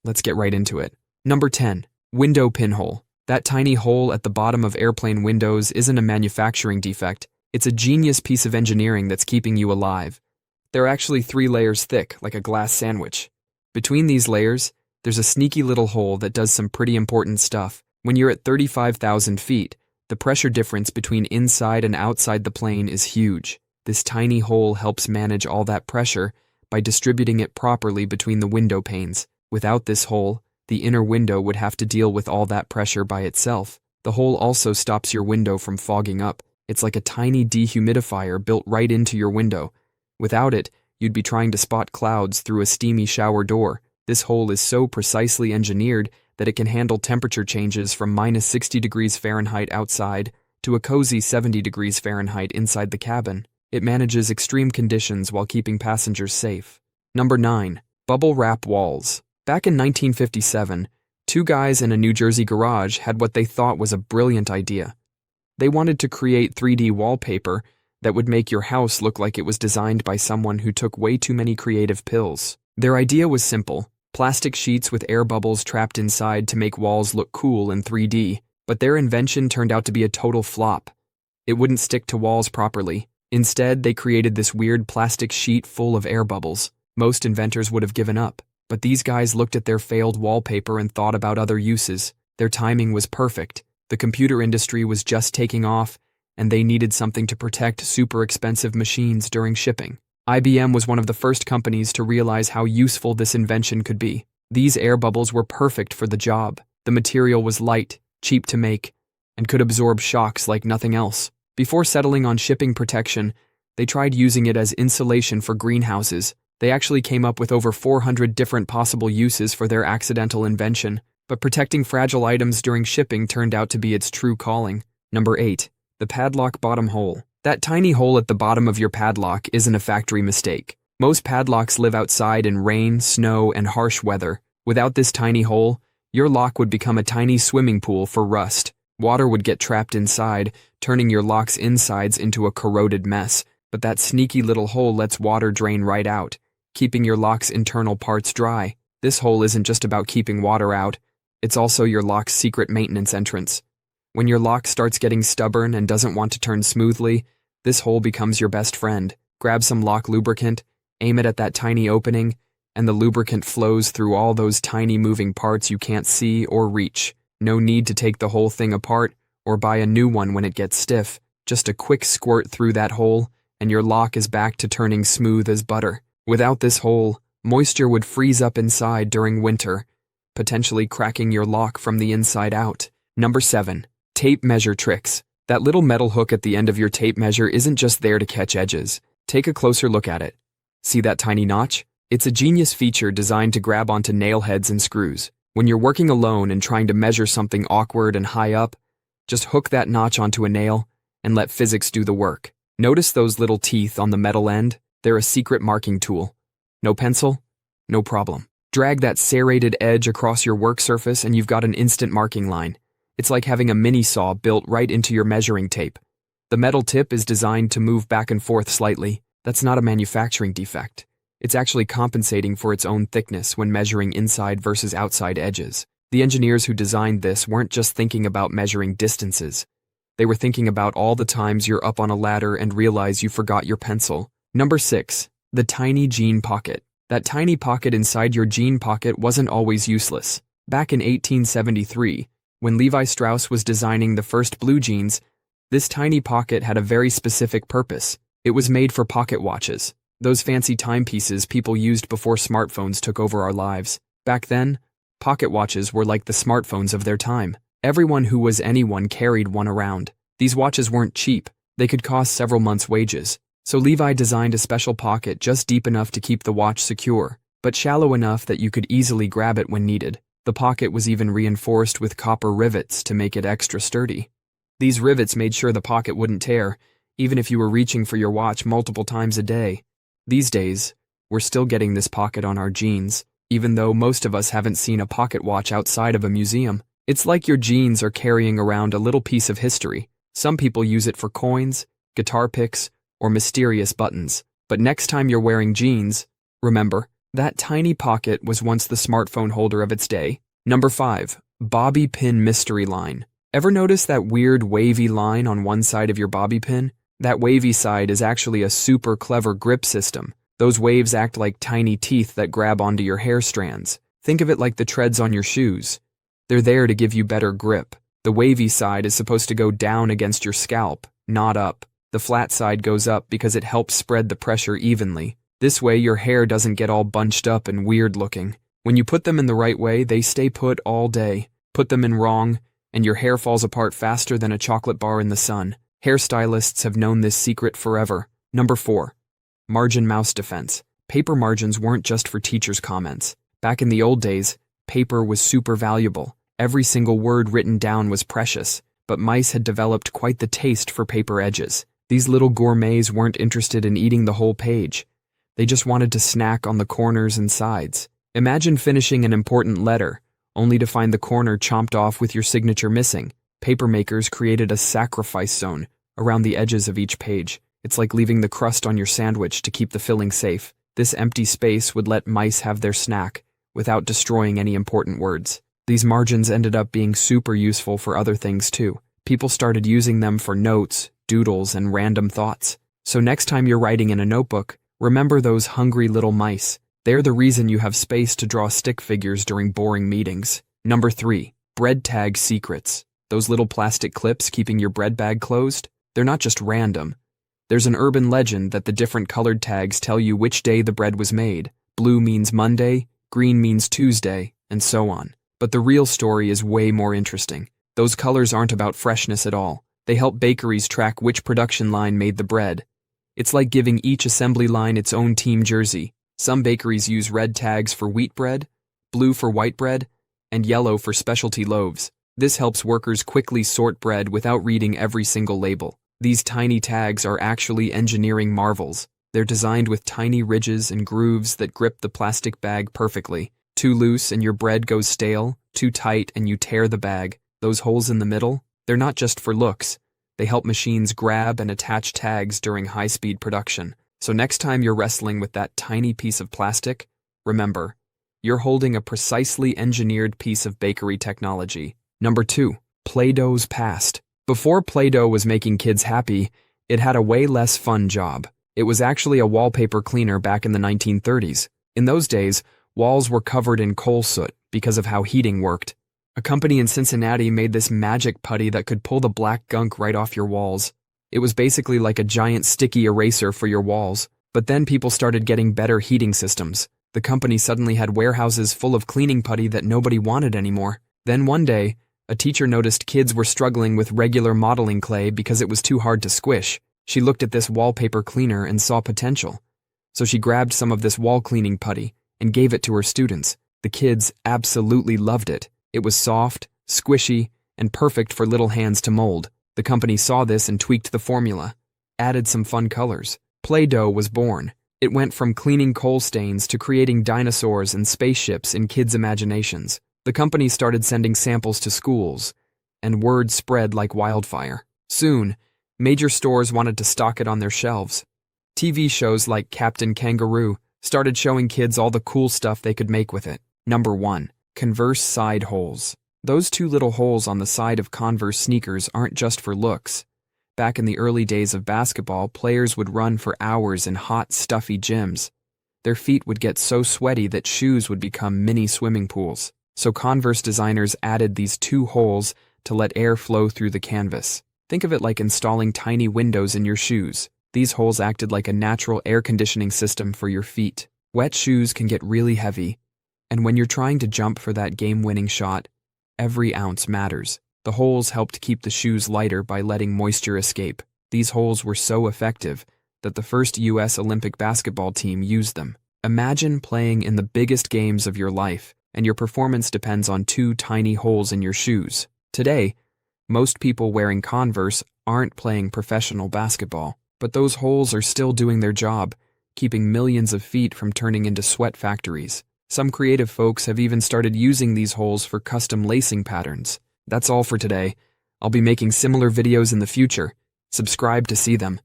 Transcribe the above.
Let's get right into it. Number 10. Window pinhole. That tiny hole at the bottom of airplane windows isn't a manufacturing defect. It's a genius piece of engineering that's keeping you alive. They're actually 3 layers thick, like a glass sandwich. Between these layers, there's a sneaky little hole that does some pretty important stuff. When you're at 35,000 feet, the pressure difference between inside and outside the plane is huge. This tiny hole helps manage all that pressure by distributing it properly between the window panes. Without this hole, the inner window would have to deal with all that pressure by itself. The hole also stops your window from fogging up. It's like a tiny dehumidifier built right into your window. Without it, you'd be trying to spot clouds through a steamy shower door. This hole is so precisely engineered that it can handle temperature changes from minus 60 degrees Fahrenheit outside to a cozy 70 degrees Fahrenheit inside the cabin. It manages extreme conditions while keeping passengers safe. Number 9. Bubble wrap walls. Back in 1957, 2 guys in a New Jersey garage had what they thought was a brilliant idea. They wanted to create 3D wallpaper that would make your house look like it was designed by someone who took way too many creative pills. Their idea was simple: plastic sheets with air bubbles trapped inside to make walls look cool in 3D. But their invention turned out to be a total flop. It wouldn't stick to walls properly. Instead, they created this weird plastic sheet full of air bubbles. Most inventors would have given up. But these guys looked at their failed wallpaper and thought about other uses. Their timing was perfect. The computer industry was just taking off, and they needed something to protect super expensive machines during shipping. IBM was one of the first companies to realize how useful this invention could be. These air bubbles were perfect for the job. The material was light, cheap to make, and could absorb shocks like nothing else. Before settling on shipping protection, they tried using it as insulation for greenhouses. They actually came up with over 400 different possible uses for their accidental invention, but protecting fragile items during shipping turned out to be its true calling. Number 8. The padlock bottom hole. That tiny hole at the bottom of your padlock isn't a factory mistake. Most padlocks live outside in rain, snow, and harsh weather. Without this tiny hole, your lock would become a tiny swimming pool for rust. Water would get trapped inside, turning your lock's insides into a corroded mess. But that sneaky little hole lets water drain right out, keeping your lock's internal parts dry. This hole isn't just about keeping water out, it's also your lock's secret maintenance entrance. When your lock starts getting stubborn and doesn't want to turn smoothly, this hole becomes your best friend. Grab some lock lubricant, aim it at that tiny opening, and the lubricant flows through all those tiny moving parts you can't see or reach. No need to take the whole thing apart or buy a new one when it gets stiff. Just a quick squirt through that hole, and your lock is back to turning smooth as butter. Without this hole, moisture would freeze up inside during winter, potentially cracking your lock from the inside out. Number 7. Tape measure tricks. That little metal hook at the end of your tape measure isn't just there to catch edges. Take a closer look at it. See that tiny notch? It's a genius feature designed to grab onto nail heads and screws. When you're working alone and trying to measure something awkward and high up, just hook that notch onto a nail and let physics do the work. Notice those little teeth on the metal end? They're a secret marking tool. No pencil? No problem. Drag that serrated edge across your work surface and you've got an instant marking line. It's like having a mini saw built right into your measuring tape. The metal tip is designed to move back and forth slightly. That's not a manufacturing defect. It's actually compensating for its own thickness when measuring inside versus outside edges. The engineers who designed this weren't just thinking about measuring distances. They were thinking about all the times you're up on a ladder and realize you forgot your pencil. Number 6. The tiny jean pocket. That tiny pocket inside your jean pocket wasn't always useless. Back in 1873, when Levi Strauss was designing the first blue jeans, this tiny pocket had a very specific purpose. It was made for pocket watches, those fancy timepieces people used before smartphones took over our lives. Back then, pocket watches were like the smartphones of their time. Everyone who was anyone carried one around. These watches weren't cheap. They could cost several months' wages. So Levi designed a special pocket just deep enough to keep the watch secure, but shallow enough that you could easily grab it when needed. The pocket was even reinforced with copper rivets to make it extra sturdy. These rivets made sure the pocket wouldn't tear, even if you were reaching for your watch multiple times a day. These days, we're still getting this pocket on our jeans, even though most of us haven't seen a pocket watch outside of a museum. It's like your jeans are carrying around a little piece of history. Some people use it for coins, guitar picks, or mysterious buttons. But next time you're wearing jeans, remember, That tiny pocket was once the smartphone holder of its day. Number 5. Bobby pin mystery line. Ever notice that weird wavy line on one side of your bobby pin? That wavy side is actually a super clever grip system. Those waves act like tiny teeth that grab onto your hair strands. Think of it like the treads on your shoes. They're there to give you better grip. The wavy side is supposed to go down against your scalp, not up. The flat side goes up because it helps spread the pressure evenly. This way your hair doesn't get all bunched up and weird looking. When you put them in the right way, they stay put all day. Put them in wrong, and your hair falls apart faster than a chocolate bar in the sun. Hairstylists have known this secret forever. Number 4. Margin mouse defense. Paper margins weren't just for teachers' comments. Back in the old days, paper was super valuable. Every single word written down was precious, but mice had developed quite the taste for paper edges. These little gourmets weren't interested in eating the whole page. They just wanted to snack on the corners and sides. Imagine finishing an important letter, only to find the corner chomped off with your signature missing. Papermakers created a sacrifice zone around the edges of each page. It's like leaving the crust on your sandwich to keep the filling safe. This empty space would let mice have their snack without destroying any important words. These margins ended up being super useful for other things too. People started using them for notes, doodles, and random thoughts. So next time you're writing in a notebook, remember those hungry little mice. They're the reason you have space to draw stick figures during boring meetings. Number 3. Bread tag secrets. Those little plastic clips keeping your bread bag closed? They're not just random. There's an urban legend that the different colored tags tell you which day the bread was made. Blue means Monday, green means Tuesday, and so on. But the real story is way more interesting. Those colors aren't about freshness at all. They help bakeries track which production line made the bread. It's like giving each assembly line its own team jersey. Some bakeries use red tags for wheat bread, blue for white bread, and yellow for specialty loaves. This helps workers quickly sort bread without reading every single label. These tiny tags are actually engineering marvels. They're designed with tiny ridges and grooves that grip the plastic bag perfectly. Too loose and your bread goes stale, too tight and you tear the bag. Those holes in the middle, they're not just for looks. They help machines grab and attach tags during high-speed production. So next time you're wrestling with that tiny piece of plastic, remember, you're holding a precisely engineered piece of bakery technology. Number 2. Play-Doh's past. Before Play-Doh was making kids happy, it had a way less fun job. It was actually a wallpaper cleaner back in the 1930s. In those days, walls were covered in coal soot because of how heating worked. A company in Cincinnati made this magic putty that could pull the black gunk right off your walls. It was basically like a giant sticky eraser for your walls. But then people started getting better heating systems. The company suddenly had warehouses full of cleaning putty that nobody wanted anymore. Then one day, a teacher noticed kids were struggling with regular modeling clay because it was too hard to squish. She looked at this wallpaper cleaner and saw potential. So she grabbed some of this wall cleaning putty and gave it to her students. The kids absolutely loved it. It was soft, squishy, and perfect for little hands to mold. The company saw this and tweaked the formula, added some fun colors. Play-Doh was born. It went from cleaning coal stains to creating dinosaurs and spaceships in kids' imaginations. The company started sending samples to schools, and word spread like wildfire. Soon, major stores wanted to stock it on their shelves. TV shows like Captain Kangaroo started showing kids all the cool stuff they could make with it. Number 1. Converse side holes. Those two little holes on the side of Converse sneakers aren't just for looks. Back in the early days of basketball, players would run for hours in hot, stuffy gyms. Their feet would get so sweaty that shoes would become mini swimming pools. So Converse designers added these two holes to let air flow through the canvas. Think of it like installing tiny windows in your shoes. These holes acted like a natural air conditioning system for your feet. Wet shoes can get really heavy, and when you're trying to jump for that game-winning shot, every ounce matters. The holes helped keep the shoes lighter by letting moisture escape. These holes were so effective that the first U.S. Olympic basketball team used them. Imagine playing in the biggest games of your life, and your performance depends on two tiny holes in your shoes. Today, most people wearing Converse aren't playing professional basketball, but those holes are still doing their job, keeping millions of feet from turning into sweat factories. Some creative folks have even started using these holes for custom lacing patterns. That's all for today. I'll be making similar videos in the future. Subscribe to see them.